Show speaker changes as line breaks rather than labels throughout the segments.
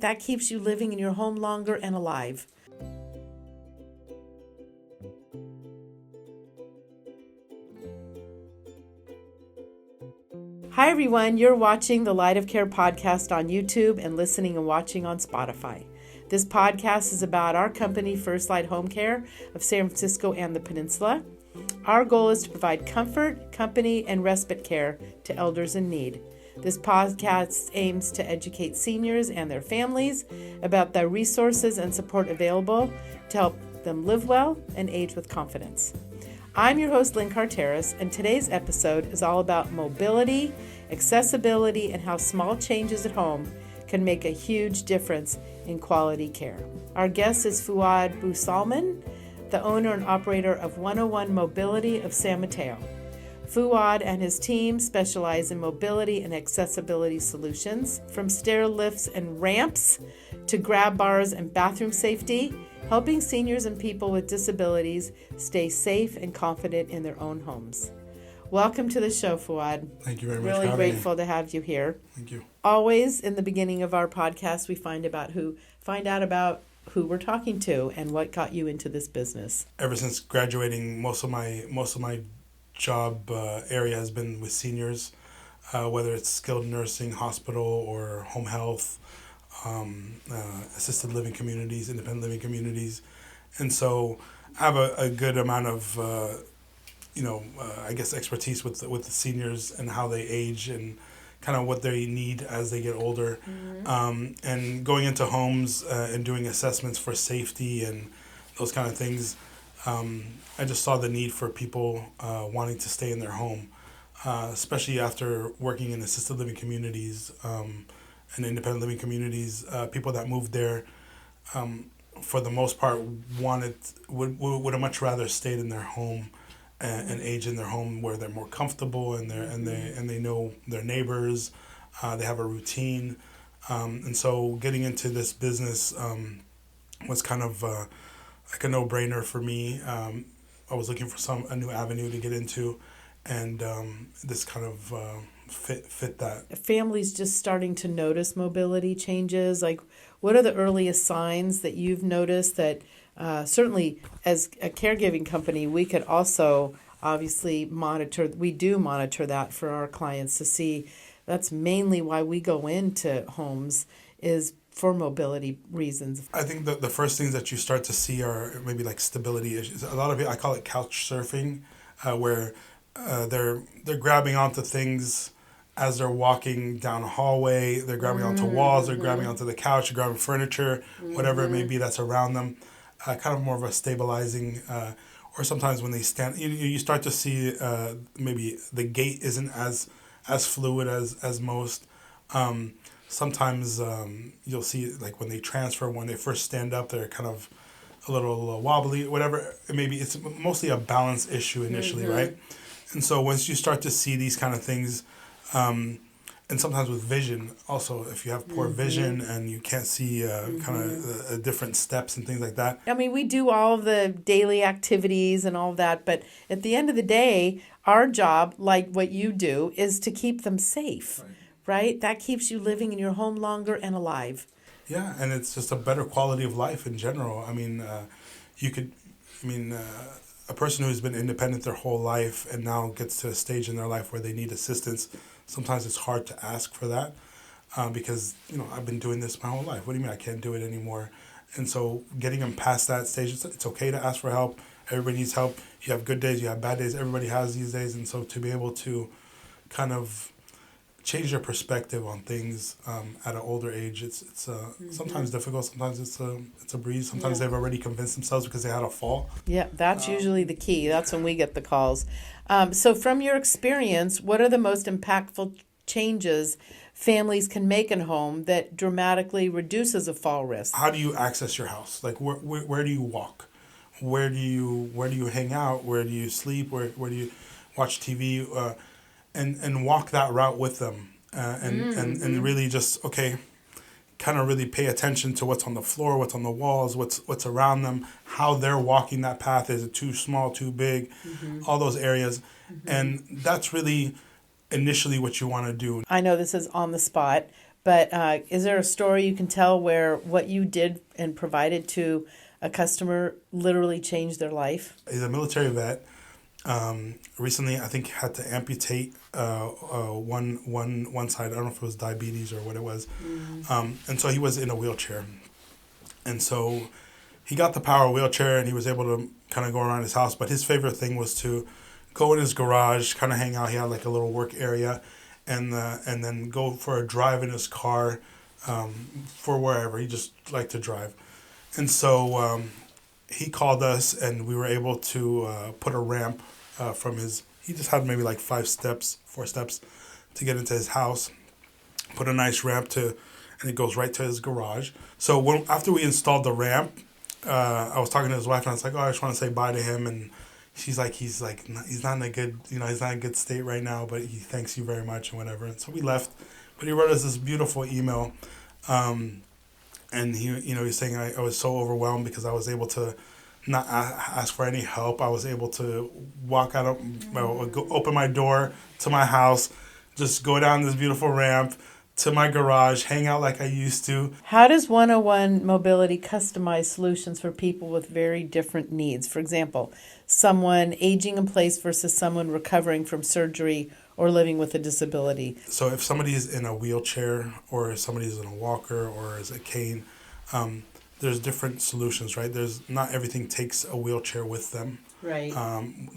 That keeps you living in your home longer and alive. Hi everyone, you're watching the Light of Care podcast on YouTube and listening and watching on Spotify. This podcast is about our company, FirstLight Home Care of San Francisco and the Peninsula. Our goal is to provide comfort, company, and respite care to elders in need. This podcast aims to educate seniors and their families about the resources and support available to help them live well and age with confidence. I'm your host, Lynn Carteris, and today's episode is all about mobility, accessibility, and how small changes at home can make a huge difference in quality care. Our guest is Fouad BouSalman, the owner and operator of 101 Mobility of San Mateo. Fouad and his team specialize in mobility and accessibility solutions, from stair lifts and ramps to grab bars and bathroom safety, helping seniors and people with disabilities stay safe and confident in their own homes. Welcome to the show, Fouad.
Thank you very much.
Really grateful to have you here.
Thank you.
Always in the beginning of our podcast, we find out about who we're talking to and what got you into this business.
Ever since graduating, most of my job area has been with seniors, whether it's skilled nursing, hospital, or home health, assisted living communities, independent living communities, and so I have a good amount of I guess expertise with the seniors and how they age and kind of what they need as they get older, and going into homes and doing assessments for safety and those kind of things. I just saw the need for people wanting to stay in their home, especially after working in assisted living communities and independent living communities. People that moved there, for the most part, would have much rather stayed in their home and age in their home where they're more comfortable and they know their neighbors, they have a routine, and so getting into this business was kind of like a no-brainer for me. I was looking for a new avenue to get into, and this kind of fit that.
Families just starting to notice mobility changes. Like, what are the earliest signs that you've noticed that certainly as a caregiving company, we could also obviously monitor. We do monitor that for our clients to see. That's mainly why we go into homes, is for mobility reasons.
I think the first things that you start to see are maybe like stability issues. A lot of it, I call it couch surfing, where they're grabbing onto things as they're walking down a hallway. They're grabbing onto walls. They're grabbing onto the couch. They're grabbing furniture, whatever it may be that's around them. Kind of more of a stabilizing, or sometimes when they stand, you start to see maybe the gait isn't as fluid as most. Sometimes you'll see, like, when they transfer, when they first stand up, they're kind of a little wobbly, whatever. Maybe it's mostly a balance issue initially, right? And so once you start to see these kind of things, and sometimes with vision also, if you have poor vision and you can't see kind of different steps and things like that.
I mean, we do all of the daily activities and all of that, but at the end of the day, our job, like what you do, is to keep them safe. Right? That keeps you living in your home longer and alive.
Yeah, and it's just a better quality of life in general. I mean, a person who's been independent their whole life and now gets to a stage in their life where they need assistance, sometimes it's hard to ask for that because, I've been doing this my whole life. What do you mean I can't do it anymore? And so getting them past that stage, it's okay to ask for help. Everybody needs help. You have good days, you have bad days. Everybody has these days. And so to be able to kind of change their perspective on things at an older age, it's sometimes difficult, sometimes it's a breeze, sometimes they've already convinced themselves because they had a fall.
Yeah, that's usually the key. That's when we get the calls. So from your experience, what are the most impactful changes families can make in home that dramatically reduces a fall risk?
How do you access your house? Like, where do you walk? Where do you hang out? Where do you sleep? Where do you watch TV? And walk that route with them, and really just kind of really pay attention to what's on the floor, what's on the walls, what's around them, how they're walking that path. Is it too small, too big? All those areas, and that's really initially what you want to do.
I know this is on the spot, But is there a story you can tell where what you did and provided to a customer literally changed their life?
He's a military vet. Recently, I think had to amputate one side. I don't know if it was diabetes or what it was. And so he was in a wheelchair. And so he got the power wheelchair and he was able to kind of go around his house. But his favorite thing was to go in his garage, kind of hang out. He had like a little work area, and then go for a drive in his car for wherever. He just liked to drive. And so he called us, and we were able to put a ramp from his... He just had maybe like 4 steps to get into his house. Put a nice ramp and it goes right to his garage. So after we installed the ramp, I was talking to his wife, and I was like, "Oh, I just want to say bye to him." And she's like, he's not in a good, he's not in a good state right now, but he thanks you very much and whatever. And so we left, but he wrote us this beautiful email, and he's saying I was so overwhelmed because I was able to not ask for any help. I was able to walk out, open my door to my house, just go down this beautiful ramp to my garage, hang out like I used to.
How does 101 Mobility customize solutions for people with very different needs? For example, someone aging in place versus someone recovering from surgery or living with a disability.
So if somebody is in a wheelchair or if somebody is in a walker or is a cane, there's different solutions, right? Not everything takes a wheelchair with them,
right?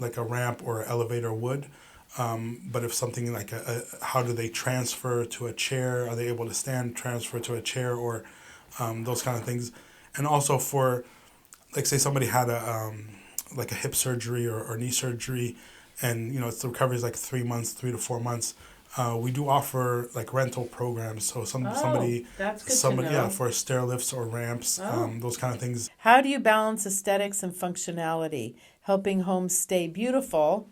Like a ramp or an elevator would. But if something like how do they transfer to a chair? Are they able to transfer to a chair, or those kind of things? And also for, like, say somebody had a hip surgery or knee surgery, and the recovery is like 3 months, 3 to 4 months. We do offer like rental programs. So somebody for stair lifts or ramps, those kind of things.
How do you balance aesthetics and functionality, helping homes stay beautiful,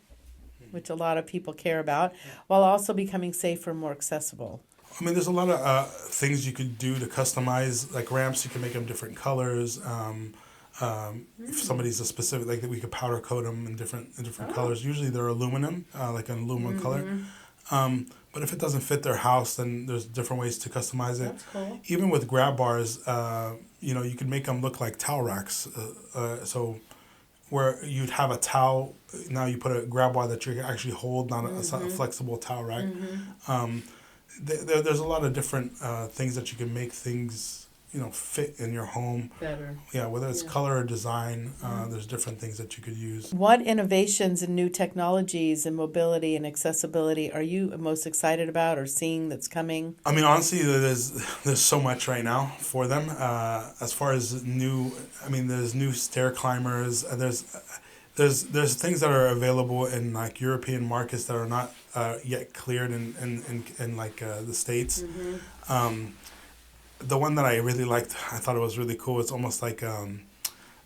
which a lot of people care about, while also becoming safer and more accessible?
I mean, there's a lot of things you could do to customize, like ramps. You can make them different colors. If somebody's a specific, like we could powder coat them in different colors. Usually they're aluminum, like an aluminum color. But if it doesn't fit their house, then there's different ways to customize it.
That's cool.
Even with grab bars, you can make them look like towel racks. So where you'd have a towel, now you put a grab bar that you can actually hold, not a flexible towel rack. There's a lot of different things that you can make things, fit in your home.
Better.
Yeah, whether it's color or design, there's different things that you could use.
What innovations and new technologies in mobility and accessibility are you most excited about or seeing that's coming? I
mean, honestly, there's so much right now for them. As far as there's new stair climbers. There's things that are available in like European markets that are not yet cleared in like the States. The one that I really liked, I thought it was really cool. It's almost like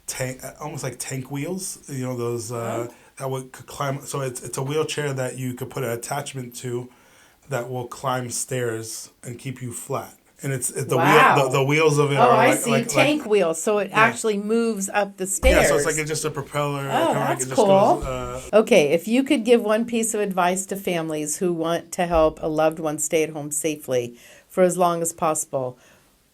tank wheels. Those that would climb. So it's a wheelchair that you could put an attachment to, that will climb stairs and keep you flat. And it's the wheels of it.
Oh, I see. Tank wheels. So it actually moves up the stairs.
Yeah, so it's like just a propeller.
Oh, that's cool. Okay, if you could give one piece of advice to families who want to help a loved one stay at home safely for as long as possible,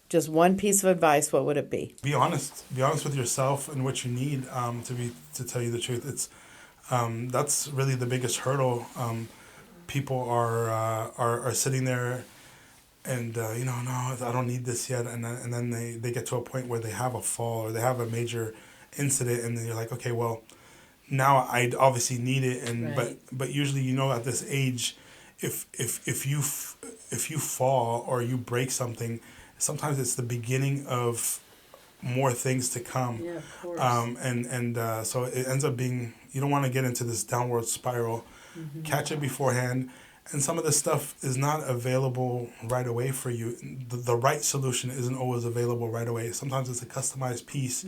just one piece of advice, what would it be?
Be honest. Be honest with yourself and what you need. To tell you the truth, it's that's really the biggest hurdle. People are sitting there, and no, I don't need this yet, and then they get to a point where they have a fall or they have a major incident, and then you're like, okay, well, now I obviously need it, and right. but usually at this age, if you fall or you break something, sometimes it's the beginning of more things to come.
Yeah, of course.
So it ends up being, you don't want to get into this downward spiral. Catch it beforehand. And some of this stuff is not available right away for you. The right solution isn't always available right away. Sometimes it's a customized piece,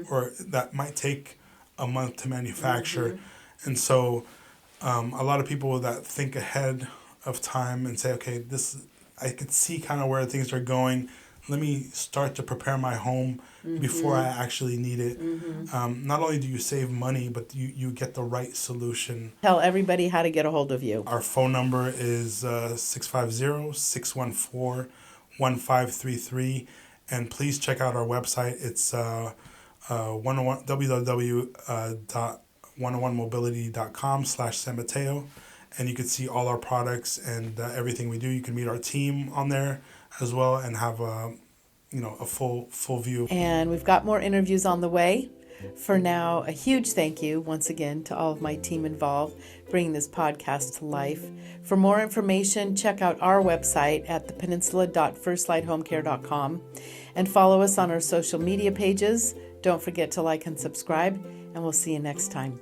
or that might take a month to manufacture. And so a lot of people that think ahead of time and say, okay, I could see kind of where things are going. Let me start to prepare my home before I actually need it. Not only do you save money, but you get the right solution.
Tell everybody how to get a hold of you.
Our phone number is 650-614-1234. 1533. And please check out our website. It's 101 www.101mobility.com/San Mateo. And you can see all our products and everything we do. You can meet our team on there as well and have a full view.
And we've got more interviews on the way. For now, a huge thank you once again to all of my team involved bringing this podcast to life. For more information, check out our website at thepeninsula.firstlighthomecare.com and follow us on our social media pages. Don't forget to like and subscribe, and we'll see you next time.